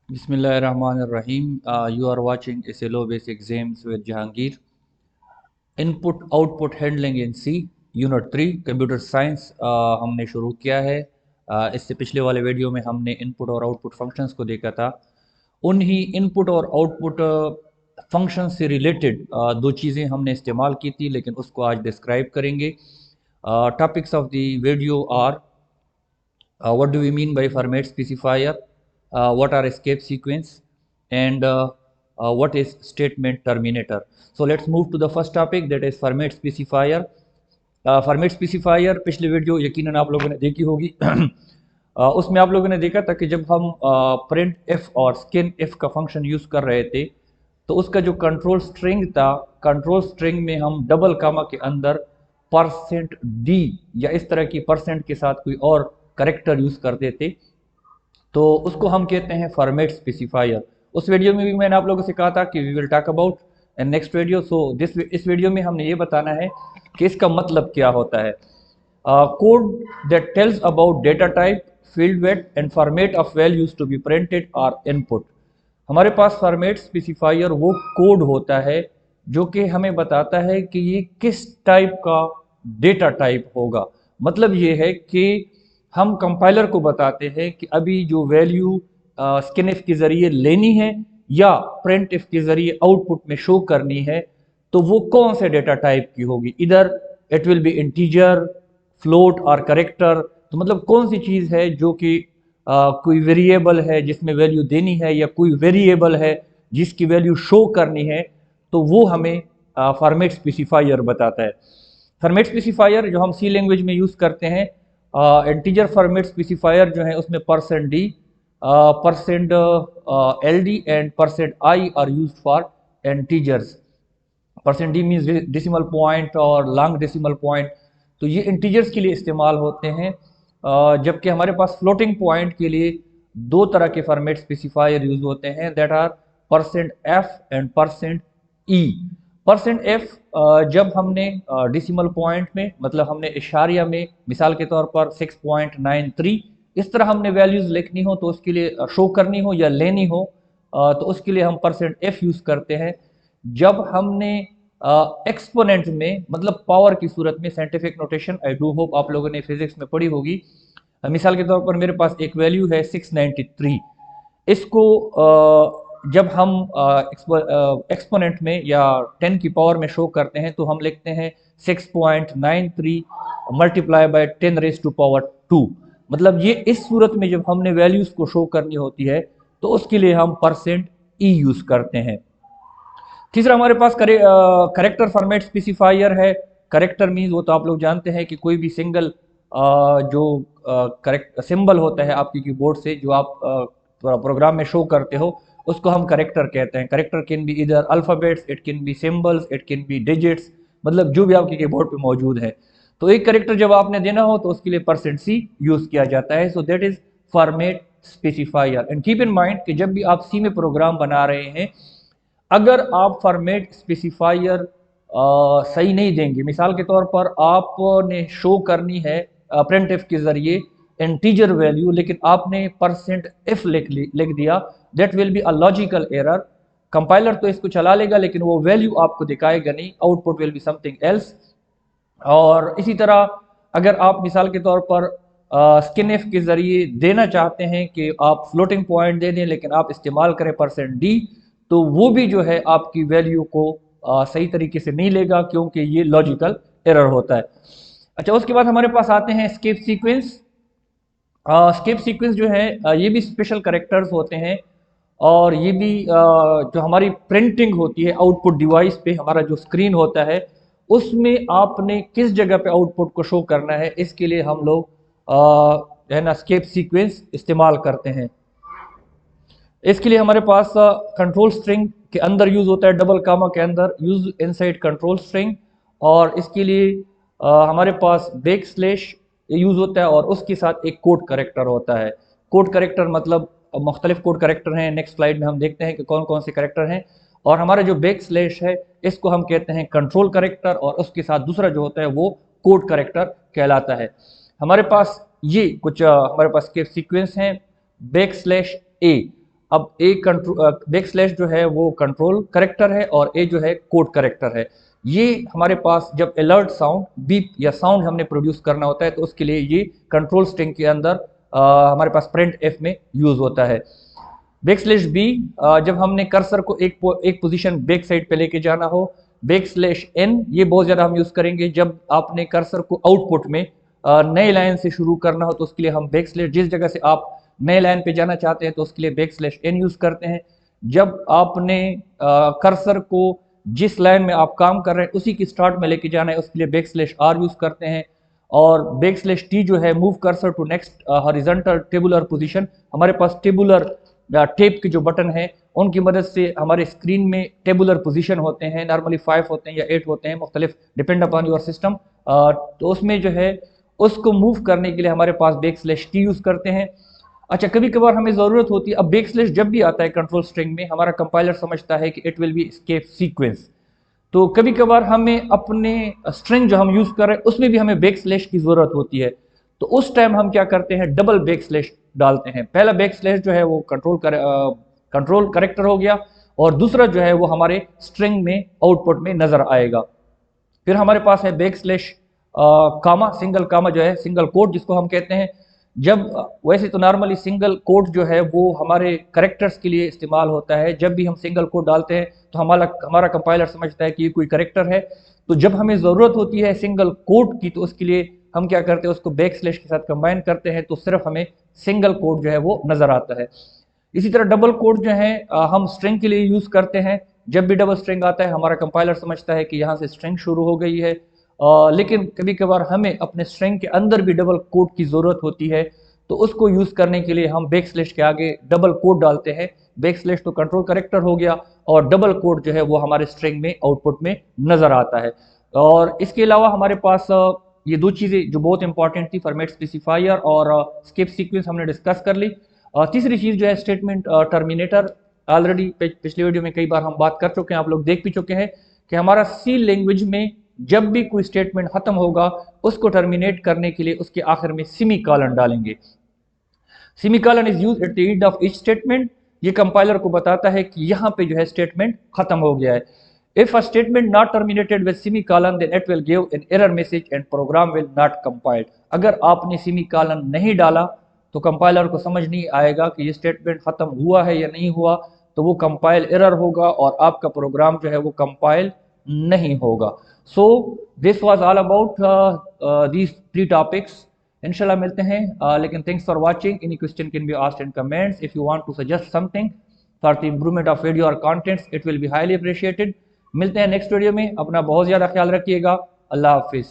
Bismillahirrahmanirrahim. You are watching SLO Basic Exams with Jahangir. Input output handling in C unit 3 computer science हमने शुरू किया है। इससे पिछले वाले वीडियो में हमने इनपुट और आउटपुट फंक्शंस को देखा था। उन्हीं इनपुट और आउटपुट फंक्शन से रिलेटेड दो चीज़ें हमने इस्तेमाल की थी, लेकिन उसको आज डिस्क्राइब करेंगे। Topics of the video are what do we mean by format specifier, what are escape sequence, and what is statement terminator. So let's move to the first topic, that is format specifier. Format specifier पिछली video यकीनन आप लोगों ने देखी होगी। उसमें आप लोगों ने देखा था कि जब हम प्रिंट एफ और स्किन एफ का फंक्शन यूज़ कर रहे थे तो उसका जो कंट्रोल स्ट्रिंग था, कंट्रोल स्ट्रिंग में हम डबल कामा के अंदर %d या इस तरह की परसेंट के साथ कोई और करेक्टर यूज़ करते थे, तो उसको हम कहते हैं फॉर्मेट स्पेसिफायर। उस वीडियो में भी मैंने आप लोगों से कहा था कि we will talk about in next video. सो इस वीडियो में हमने ये बताना है कि इसका मतलब क्या होता है। Code that tells about data type, field width and format of values to be printed or input. हमारे पास फॉर्मेट स्पेसिफायर वो कोड होता है जो कि हमें बताता है कि ये किस टाइप का डेटा टाइप होगा। मतलब ये है कि हम कंपाइलर को बताते हैं कि अभी जो वैल्यू स्कैनफ के ज़रिए लेनी है या प्रिंटफ के ज़रिए आउटपुट में शो करनी है, तो वो कौन से डेटा टाइप की होगी। इधर it will B integer, float और करेक्टर। तो मतलब कौन सी चीज़ है जो कि कोई वेरिएबल है जिसमें वैल्यू देनी है, या कोई वेरिएबल है जिसकी वैल्यू शो करनी है, तो वो हमें फॉर्मेट स्पेसिफायर बताता है। फॉर्मेट स्पेसिफायर जो हम सी लैंग्वेज में यूज़ करते हैं, इंटीजर फॉर्मेट स्पेसिफायर जो है उसमें %d, %ld and %i are used for integers. %d means decimal point और लॉन्ग डेसिमल पॉइंट, तो ये इंटीजर्स के लिए इस्तेमाल होते हैं। जबकि हमारे पास फ्लोटिंग पॉइंट के लिए दो तरह के फॉर्मेट स्पेसिफायर यूज होते हैं, that are %f and %e। %f जब हमने डेसिमल पॉइंट में, मतलब हमने इशारिया में, मिसाल के तौर पर 6.93 इस तरह हमने वैल्यूज लिखनी हो, तो उसके लिए शो करनी हो या लेनी हो, तो उसके लिए हम %f यूज करते हैं। जब हमने एक्सपोनेंट में, मतलब पावर की सूरत में, scientific notation I do hope आप लोगों ने फिजिक्स में पढ़ी होगी। मिसाल के तौर पर मेरे पास एक वैल्यू है 693, इसको जब हम एक्सपोनेंट में या 10 की पावर में शो करते हैं तो हम लिखते हैं 6.93 मल्टीप्लाई बाय 10⁻²। मतलब ये इस सूरत में जब हमने वैल्यूज को शो करनी होती है तो उसके लिए हम %e यूज करते हैं। तीसरा हमारे पास करेक्टर फॉर्मेट स्पेसिफायर है। करेक्टर मीन्स वो तो आप लोग जानते हैं कि कोई भी सिंगल जो करेक्ट सिंबल होता है आपकी कीबोर्ड से जो आप प्रोग्राम में शो करते हो, उसको हम करेक्टर कहते हैं। करेक्टर कैन बी इधर alphabets, it can be symbols, it can be digits, मतलब जो भी आपके कीबोर्ड पे मौजूद है। तो एक करेक्टर जब आपने देना हो तो उसके लिए %c यूज किया जाता है। So that is format specifier. And keep in mind कि जब भी आप सी में प्रोग्राम बना रहे हैं, अगर आप फॉर्मेट स्पेसिफायर सही नहीं देंगे, मिसाल के तौर पर आपने शो करनी है प्रिंटफ के जरिए इंटीजर वैल्यू, लेकिन आपने %f लिख दिया, that will be a logical error. Compiler तो इसको चला लेगा लेकिन वो वैल्यू आपको दिखाएगा नहीं, output will be something else. और इसी तरह अगर आप मिसाल के तौर पर स्किनफ के ज़रिए देना चाहते हैं कि आप फ्लोटिंग पॉइंट दे दें, लेकिन आप इस्तेमाल करें %d, तो वो भी जो है आपकी वैल्यू को सही तरीके से नहीं लेगा, क्योंकि ये लॉजिकल एरर होता है। अच्छा, उसके बाद हमारे पास आते हैं स्केप सीक्वेंस। स्केप सीक्वेंस जो है ये भी स्पेशल करेक्टर्स होते हैं, और ये भी जो हमारी प्रिंटिंग होती है आउटपुट डिवाइस पे, हमारा जो स्क्रीन होता है उसमें आपने किस जगह पे आउटपुट को शो करना है, इसके लिए हम लोग है ना स्केप सीक्वेंस इस्तेमाल करते हैं। इसके लिए हमारे पास कंट्रोल स्ट्रिंग के अंदर यूज होता है, डबल कामा के अंदर, यूज इनसाइड कंट्रोल स्ट्रिंग। और इसके लिए हमारे पास बैकस्लैश यूज होता है, और उसके साथ एक कोड करेक्टर होता है। कोड करेक्टर मतलब मुख्तलिफ कोड करेक्टर हैं, नेक्स्ट स्लाइड में हम देखते हैं कि कौन कौन से करेक्टर हैं। और हमारा जो बैकस्लैश है इसको हम कहते हैं कंट्रोल करेक्टर, और उसके साथ दूसरा जो होता है वो कोड करेक्टर कहलाता है। हमारे पास ये कुछ हमारे पास के सीक्वेंस हैं। बैकस्लैश ए, अब बैक स्लैश जो है वो कंट्रोल करेक्टर है और ए जो है कोड करेक्टर है। ये हमारे पास जब अलर्ट साउंड बीप या साउंड हमने प्रोड्यूस करना होता है तो उसके लिए ये कंट्रोल स्ट्रिंग के अंदर हमारे पास प्रिंट एफ में यूज होता है। बैक स्लैश बी जब हमने कर्सर को एक पोजीशन बैक साइड पे लेके जाना हो। बैक स्लैश एन ये बहुत ज़्यादा हम यूज़ करेंगे जब आपने कर्सर को आउटपुट में नए लाइन से शुरू करना हो, तो उसके लिए हम बैक स्लैश, जिस जगह से आप नए लाइन पे जाना चाहते हैं तो उसके लिए बैक स्लैश एन यूज़ करते हैं। जब आपने कर्सर को जिस लाइन में आप काम कर रहे हैं उसी की स्टार्ट में लेके जाना है, उसके लिए बैक स्लैश आर यूज़ करते हैं। और बैक स्लैश टी जो है move cursor to next horizontal tabular position, हमारे पास टेबुलर टेप के जो बटन है उनकी मदद से हमारे स्क्रीन में टेबुलर पोजीशन होते हैं, नॉर्मली 5 होते हैं या 8 होते हैं, मुख्तलिफ डिपेंड अपॉन योर सिस्टम। तो उसमें जो है उसको मूव करने के लिए हमारे पास बैक स्लैश टी यूज़ करते हैं। अच्छा, कभी कभार हमें ज़रूरत होती है, अब बैक स्लैश जब भी आता है कंट्रोल स्ट्रिंग में हमारा कंपाइलर समझता है कि it will B escape sequence, तो कभी कभार हमें अपने स्ट्रिंग जो हम यूज़ कर रहे हैं उसमें भी हमें बैक स्लैश की ज़रूरत होती है। तो उस टाइम हम क्या करते हैं, डबल बैक स्लैश डालते हैं। पहला बैक स्लैश जो है वो कंट्रोल करेक्टर हो गया और दूसरा जो है वो हमारे स्ट्रिंग में आउटपुट में नज़र आएगा। फिर हमारे पास है बैक स्लैश कामा, सिंगल कामा जो है सिंगल कोट जिसको हम कहते हैं। जब वैसे तो नॉर्मली सिंगल कोट जो है वो हमारे करेक्टर्स के लिए इस्तेमाल होता है, जब भी हम सिंगल कोट डालते हैं तो हमारा कंपाइलर समझता है कि ये कोई करेक्टर है। तो जब हमें ज़रूरत होती है सिंगल कोट की तो उसके लिए हम क्या करते हैं, उसको बैक स्लैश के साथ कंबाइन करते हैं तो सिर्फ हमें सिंगल कोट जो है वो नज़र आता है। इसी तरह डबल कोट जो है हम स्ट्रिंग के लिए यूज़ करते हैं। जब भी डबल स्ट्रिंग आता है हमारा कंपाइलर समझता है कि यहाँ से स्ट्रिंग शुरू हो गई है, लेकिन कभी कभार हमें अपने स्ट्रिंग के अंदर भी डबल कोट की ज़रूरत होती है, तो उसको यूज़ करने के लिए हम बैक स्लैश के आगे डबल कोट डालते हैं। बैक स्लैश तो कंट्रोल करेक्टर हो गया और डबल कोट जो है वो हमारे स्ट्रिंग में आउटपुट में नज़र आता है। और इसके अलावा हमारे पास ये दो चीज़ें जो बहुत इंपॉर्टेंट थी, फॉर्मेट स्पेसिफायर और स्किप सीक्वेंस, हमने डिस्कस कर ली। तीसरी चीज़ जो है स्टेटमेंट टर्मिनेटर, ऑलरेडी पिछले वीडियो में कई बार हम बात कर चुके हैं, आप लोग देख भी चुके हैं कि हमारा सी लैंग्वेज में जब भी कोई स्टेटमेंट खत्म होगा उसको टर्मिनेट करने के लिए उसके आखिर में सेमी कॉलन डालेंगे। Semi colon is used at the end of each statement. ये कंपाइलर को बताता है कि यहाँ पे जो है स्टेटमेंट खत्म हो गया है। If a statement not terminated with semicolon, then it will give an error message and program will not compile. अगर आपने सेमीकॉलन नहीं डाला तो कंपाइलर को समझ नहीं आएगा कि ये स्टेटमेंट खत्म हुआ है या नहीं हुआ, तो वो कंपाइल एरर होगा और आपका प्रोग्राम जो है वो कंपाइल नहीं होगा। So this was all about these 3 topics. इंशाल्लाह मिलते हैं, लेकिन thanks for watching. Any question can be asked in comments. If you want to suggest something for the improvement of video और contents, it will be highly appreciated. मिलते हैं next video में, अपना बहुत ज़्यादा ख्याल रखिएगा। अल्लाह हाफिज़।